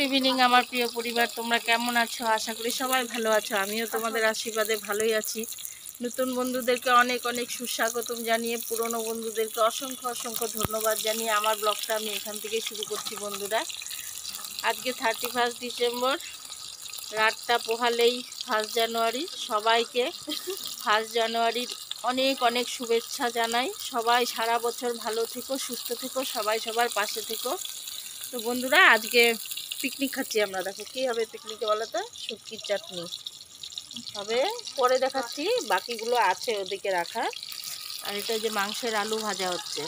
Evening আমার প্রিয় পরিবার, তোমরা কেমন আছো? আশা করি সবাই ভালো আছো। আমিও তোমাদের আশীর্বাদে ভালোই আছি। নতুন বন্ধুদেরকে অনেক অনেক সুস্বাগতম জানিয়ে, পুরনো বন্ধুদেরকে অসংখ্য অসংখ্য ধন্যবাদ জানিয়ে আমার ব্লগটা আমি এখান থেকে শুরু করছি। বন্ধুরা, আজকে 31 ডিসেম্বর, রাতটা পোহালেই 1 জানুয়ারি। সবাইকে 1 জানুয়ারির অনেক অনেক শুভেচ্ছা জানাই। সবাই সারা বছর ভালো থেকো, সুস্থ থেকো, সবাই সবার পাশে থেকো। তো বন্ধুরা, আজকে পিকনিক খাচ্ছি আমরা। দেখো কী হবে পিকনিকে বলো তো? শুটকির চাটনি হবে, পরে দেখাচ্ছি। বাকিগুলো আছে ওদিকে রাখা। আর এটা যে মাংসের আলু ভাজা হচ্ছে।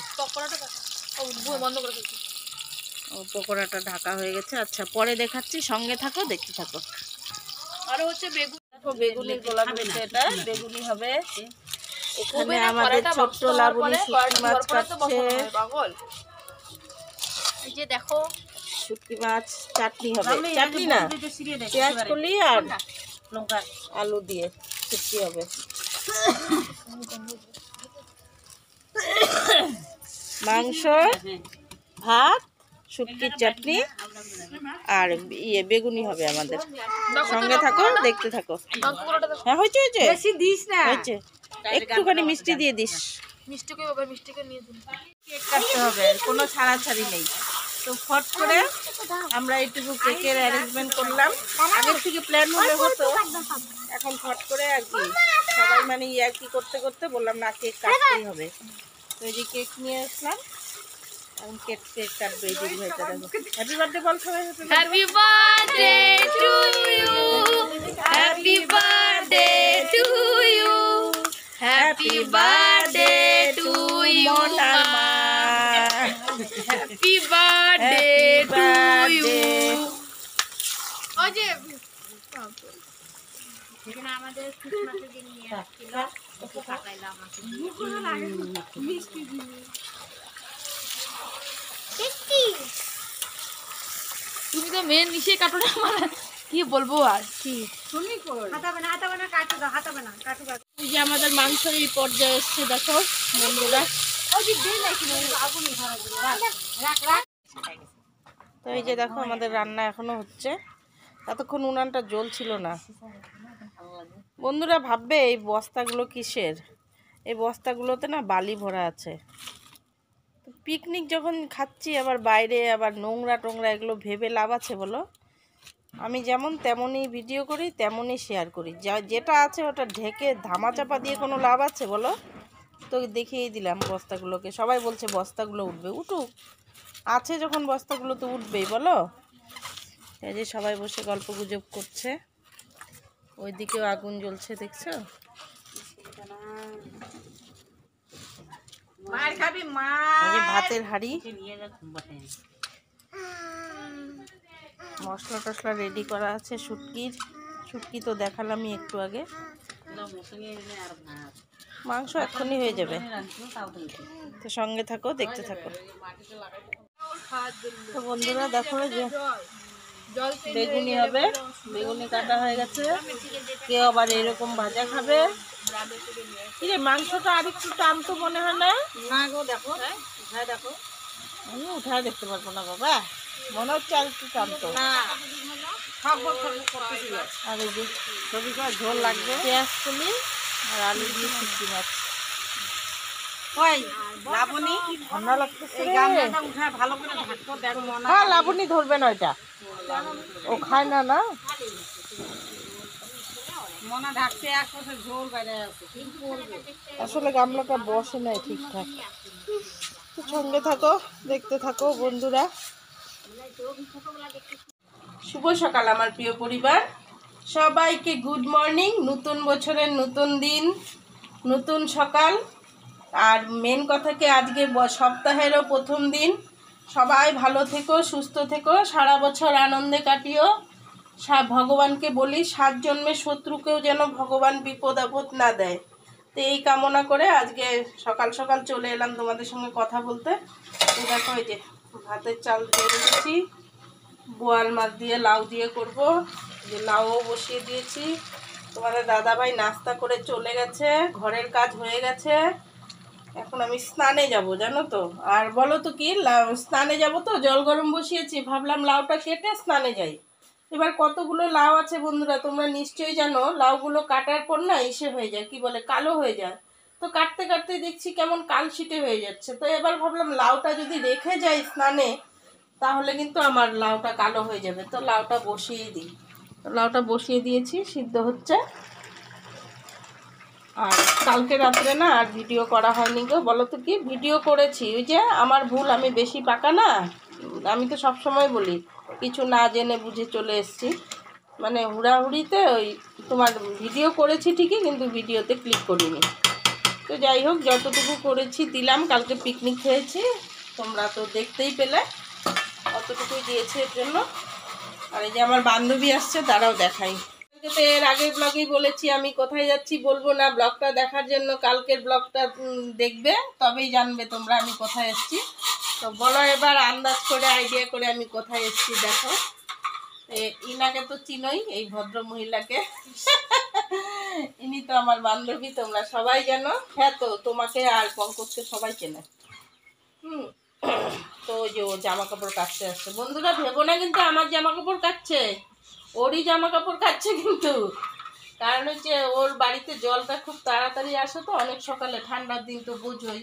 ও পকোড়াটা ঢাকা হয়ে গেছে। আচ্ছা, পরে দেখাচ্ছি, সঙ্গে থাকো, দেখতে থাকো। আরো হচ্ছে বেগুন, দেখো বেগুনির গোলা দিচ্ছে, এটা বেগুনি হবে। এখানে আমাদের ছোট্ট লাবণী শুটকি মাছ কাটছে। এই যে দেখো শুটকি মাছ চাটনি হবে, চাটনি না, পেঁয়াজ কলি আর লঙ্কা আলু দিয়ে শুটকি হবে। মাংস, ভাত, শুটকির চাটনি আর বেগুনি হবে আমাদের। সঙ্গে থাকো, দেখতে থাকো। হ্যাঁ, হয়েছে হয়েছে, বেশি দিস না, হয়েছে। একটুখানি মিষ্টি দিয়ে দিস। মিষ্টিকে বাবা মিষ্টিকে নিয়ে দিন। কেক কাটতে হবে, কোনো ছাড়াছাড়ি নেই। তো ফট করে আমরা এইটুকু কেকের অ্যারেঞ্জমেন্ট করলাম। আগের থেকে প্ল্যান হলে হতো, এখন ফট করে আর কি সবাই মানে আর কি করতে করতে বললাম না, কেক কাটতেই হবে। তো এই যে কেক নিয়ে আসলাম, এখন কেক কাটবে। এই যে হয়েছে, দেখো। হ্যাপি বার্থডে বল সবাই। Happy birthday to you, happy birthday to you, happy birthday to you মামা, হ্যাপি বার্থডে টু ইউ। ওই যে যেখানে আমাদের ক্রিসমাসের দিন নিয়ে আসছিল, ওকে কাটাইলাম মিষ্টি জিনিস। তুমি তো মেন মিশিয়ে কাটো না, আমার কি বলবো আর কি শুনি কই হাতাবে না কাটু দাও, হাতাবে না কাটু। এই যে আমাদের মাংসের এই পর্যায়ে এসছে, দেখো বন্ধুরা। ওই যে দেই নাকি আগুন ধরা দিল, রাখ রাখ। তো এই যে দেখো আমাদের রান্না এখনো হচ্ছে। এতক্ষণ উনানটা জ্বলছিল না। বন্ধুরা ভাববে এই বস্তাগুলো কিসের? এই বস্তাগুলোতে না বালি ভরা আছে। পিকনিক যখন খাচ্ছি, আবার বাইরে আবার নোংরা টোংরা, এগুলো ভেবে লাভ আছে বলো? আমি যেমন তেমনই ভিডিও করি, তেমনই শেয়ার করি। যেটা আছে ওটা ঢেকে ধামাচাপা দিয়ে কোনো লাভ আছে বলো? তো দেখিয়েই দিলাম বস্তাগুলোকে। সবাই বলছে বস্তাগুলো উঠবে, উঠুক। আছে যখন বস্তাগুলো তো উঠবেই বলো। এই যে সবাই বসে গল্প গুজব করছে। ওইদিকেও আগুন জ্বলছে, দেখছো? এই যে ভাতের হাঁড়ি, মশলা টশলা রেডি করা আছে। শুটকি তো দেখালামই একটু আগে। মাংস এক্ষুনি হয়ে যাবে। তো সঙ্গে থাকো, দেখতে থাকো। তো বন্ধুরা দেখো যে বেগুনি হবে, বেগুনি কাটা হয়ে গেছে। কেউ আবার এরকম ভাজা খাবে। কিরে, মাংসটা আর একটু টান তো মনে হয় না? না গো, দেখো হ্যাঁ দেখো, আমি উঠায় দেখতে পারবো না বাবা, মনে হচ্ছে আর একটু টান তো। না আর এই যে সরিষা ঝোল লাগবে, পেঁয়াজ কলি আর আলু দিয়ে শুটকি মাছ। ওই লাবণী ঠান্ডা লাগতেছে এই রে। গামলাটা উঠায় ভালো করে ঢাকো, দেখ মনে হ্যাঁ, লাবণী ধরবে না, ওইটা ও খায় না। না মনে ঢাকতে এক বছর ঝোল বাইরে আছে, কি করবে? আসলে গামলাটা বসে নাই ঠিকঠাক। তো সঙ্গে থাকো, দেখতে থাকো বন্ধুরা। শুভ সকাল আমার প্রিয় পরিবার, সবাইকে গুড মর্নিং। নতুন বছরের নতুন দিন, নতুন সকাল। আর মেন কথা কি, আজকে সপ্তাহেরও প্রথম দিন। সবাই ভালো থেকো, সুস্থ থেকো, সারা বছর আনন্দে কাটিও। ভগবানকে বলি 7 জন্মের শত্রুকেও যেন ভগবান বিপদ আপদ না দেয়। তো এই কামনা করে আজকে সকাল সকাল চলে এলাম তোমাদের সঙ্গে কথা বলতে। তো দেখো এই যে ভাতের চাল দিয়ে রেখেছি, বোয়াল মাছ দিয়ে লাউ দিয়ে করব। যে লাউও বসিয়ে দিয়েছি। তোমাদের দাদাভাই নাস্তা করে চলে গেছে, ঘরের কাজ হয়ে গেছে। এখন আমি স্নানে যাব জানো তো। আর বলো তো কি, স্নানে যাব তো জল গরম বসিয়েছি, ভাবলাম লাউটা কেটে স্নানে যাই। এবার কতগুলো লাউ আছে বন্ধুরা, তোমরা নিশ্চয়ই জানো লাউগুলো কাটার পর না ইসে হয়ে যায়, কি বলে, কালো হয়ে যায়। তো কাটতে কাটতে দেখছি কেমন কালশিটে হয়ে যাচ্ছে। তো এবার ভাবলাম লাউটা যদি রেখে যাই স্নানে, তাহলে কিন্তু আমার লাউটা কালো হয়ে যাবে। তো লাউটা বসিয়ে দিই। লাউটা বসিয়ে দিয়েছি, সিদ্ধ হচ্ছে। আর কালকে রাত্রে না আর ভিডিও করা হয়নি গো। বলো তো কি, ভিডিও করেছি, ওই যে আমার ভুল, আমি বেশি পাকা না। আমি তো সব সময় বলি কিছু না জেনে বুঝে চলে এসেছি, মানে হুড়াহুড়িতে ওই তোমার ভিডিও করেছি ঠিকই, কিন্তু ভিডিওতে ক্লিক করিনি। তো যাই হোক, যতটুকু করেছি দিলাম। কালকে পিকনিক খেয়েছি, তোমরা তো দেখতেই পেলে, অতটুকুই দিয়েছি এর জন্য। আর এই যে আমার বান্ধবী আসছে, তারাও দেখাই। তো এর আগের ব্লগেই বলেছি আমি কোথায় যাচ্ছি বলবো না, ব্লগটা দেখার জন্য কালকের ব্লগটা দেখবে, তবেই জানবে তোমরা আমি কোথায় এসেছি। তো বলো এবার আন্দাজ করে, আইডিয়া করে আমি কোথায় এসেছি দেখো। ইনাকে তো চিনোই, এই ভদ্র মহিলাকে। ইনি তো আমার বান্ধবী, তোমরা সবাই জানো। হ্যাঁ, তো তোমাকে আর পঙ্কজকে সবাই চেনে। তো ওই যে ও জামা কাপড় কাচতে আসছে। বন্ধুরা ভেবো না কিন্তু আমার জামা কাপড় কাচ্ছে, ওরই জামা কাপড় কাচ্ছে কিন্তু। কারণ হচ্ছে ওর বাড়িতে জলটা খুব তাড়াতাড়ি আসে, তো অনেক সকালে, ঠান্ডার দিন তো বোঝোই,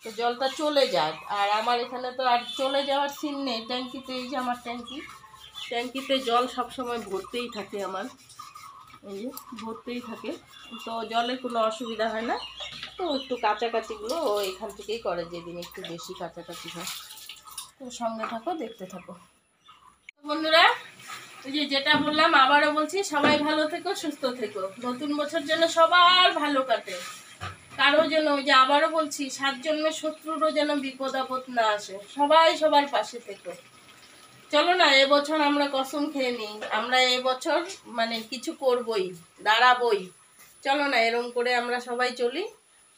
তো জলটা চলে যায়। আর আমার এখানে তো আর চলে যাওয়ার সিন নেই, ট্যাঙ্কিতে, এই যে আমার ট্যাঙ্কিতে জল সবসময় ভরতেই থাকে আমার, এই যে ভরতেই থাকে। তো জলের কোনো অসুবিধা হয় না। তো একটু কাচাকাচিগুলো ও এখান থেকেই করে, যেদিন একটু বেশি কাচাকাচি হয়। তো সঙ্গে থাকো, দেখতে থাকো বন্ধুরা। ওই যে যেটা বললাম, আবারও বলছি, সবাই ভালো থেকো, সুস্থ থেকো। নতুন বছর যেন সবার ভালো কাটে, কারো যেন, ওই যে আবারও বলছি, 7 জন্মের শত্রুরও যেন বিপদ আপদ না আসে। সবাই সবার পাশে থেকো। চলো না, এবছর আমরা কসম খেয়ে নিই, আমরা এবছর মানে কিছু করবই, দাঁড়াবই। চলো না, এরম করে আমরা সবাই চলি,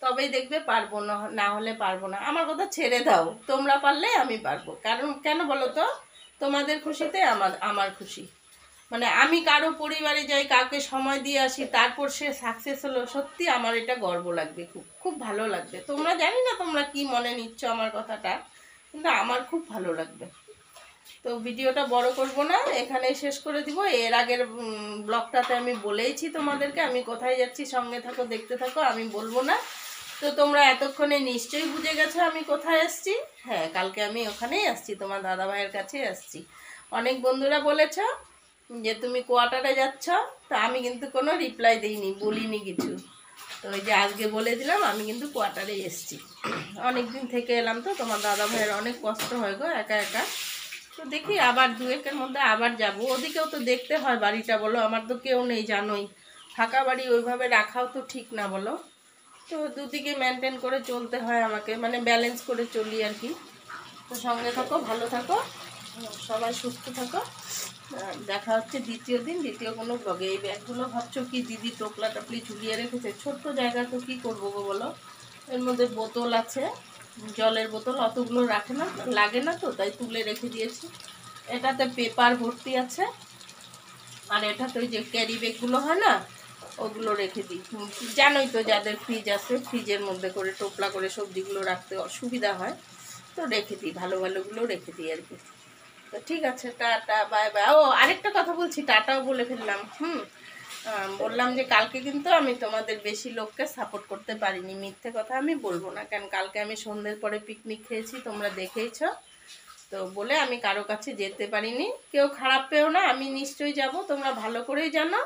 তবেই দেখবে পারবো, না না হলে পারবো না। আমার কথা ছেড়ে দাও, তোমরা পারলে আমি পারবো। কারণ কেন বলো তো, তোমাদের খুশিতে আমার আমার খুশি। মানে আমি কারো পরিবারে যাই, কাউকে সময় দিয়ে আসি, তারপর সে সাকসেস হলো, সত্যি আমার এটা গর্ব লাগবে, খুব খুব ভালো লাগবে। তোমরা জানি না তোমরা কি মনে নিচ্ছ আমার কথাটা, কিন্তু আমার খুব ভালো লাগবে। তো ভিডিওটা বড় করব না, এখানেই শেষ করে দিব। এর আগের ব্লগটাতে আমি বলেইছি তোমাদেরকে আমি কোথায় যাচ্ছি, সঙ্গে থাকো, দেখতে থাকো, আমি বলবো না। তো তোমরা এতক্ষণে নিশ্চয়ই বুঝে গেছো আমি কোথায় আসছি। হ্যাঁ, কালকে আমি ওখানেই আসছি, তোমার দাদাভাইয়ের কাছে আসছি। অনেক বন্ধুরা বলেছ যে তুমি কোয়ার্টারে যাচ্ছ, তা আমি কিন্তু কোনো রিপ্লাই দিইনি, বলিনি কিছু। তো ওই যে আজকে বলে দিলাম আমি কিন্তু কোয়ার্টারে এসছি। অনেক দিন থেকে এলাম, তো তোমার দাদাভাইয়ের অনেক কষ্ট হয় গো একা একা। তো দেখি আবার 2-1 মধ্যে আবার যাব, ওদিকেও তো দেখতে হয় বাড়িটা, বলো, আমার তো কেউ নেই জানোই। ফাঁকা বাড়ি ওইভাবে রাখাও তো ঠিক না বলো। তো দুদিকে মেনটেন করে চলতে হয় আমাকে, মানে ব্যালেন্স করে চলি আর কি। তো সঙ্গে থাকো, ভালো থাকো, সবাই সুস্থ থাকো। দেখা হচ্ছে দ্বিতীয় দিন, দ্বিতীয় কোনো ব্লগে। এই ব্যাগগুলো ভাবছো কি দিদি টোপলা টাপলি ঝুলিয়ে রেখেছে, ছোট্ট জায়গা তো কী করবো গো বলো। এর মধ্যে বোতল আছে, জলের বোতল, অতগুলো রাখে না, লাগে না, তো তাই তুলে রেখে দিয়েছি। এটাতে পেপার ভর্তি আছে, আর এটাতে ওই যে ক্যারি ব্যাগগুলো হয় না, ওগুলো রেখে দিই। জানোই তো যাদের ফ্রিজ আছে, ফ্রিজের মধ্যে করে টোপলা করে সবজিগুলো রাখতে অসুবিধা হয়, তো রেখে দিই, ভালো ভালোগুলো রেখে দিই আর কি। তো ঠিক আছে, টাটা, বাই বাই। ও আরেকটা কথা বলছি, টাটাও বলে ফেললাম। বললাম যে কালকে কিন্তু আমি তোমাদের বেশি লোককে সাপোর্ট করতে পারিনি, মিথ্যে কথা আমি বলবো না, কারণ কালকে আমি সন্ধ্যের পরে পিকনিক খেয়েছি, তোমরা দেখেইছ। তো বলে আমি কারো কাছে যেতে পারিনি, কেউ খারাপ পেও না, আমি নিশ্চয়ই যাব, তোমরা ভালো করেই জানো।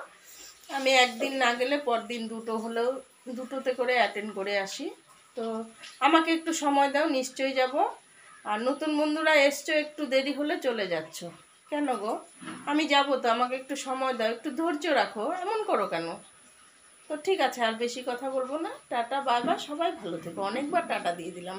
আমি একদিন না গেলে পরদিন দুটোতে করে অ্যাটেন্ড করে আসি। তো আমাকে একটু সময় দাও, নিশ্চয়ই যাব। আর নতুন বন্ধুরা এসছো, একটু দেরি হলে চলে যাচ্ছ কেন গো? আমি যাব তো, আমাকে একটু সময় দাও, একটু ধৈর্য রাখো, এমন করো কেন? তো ঠিক আছে, আর বেশি কথা বলবো না, টাটা, বাই বাই, সবাই ভালো থেকো। অনেকবার টাটা দিয়ে দিলাম।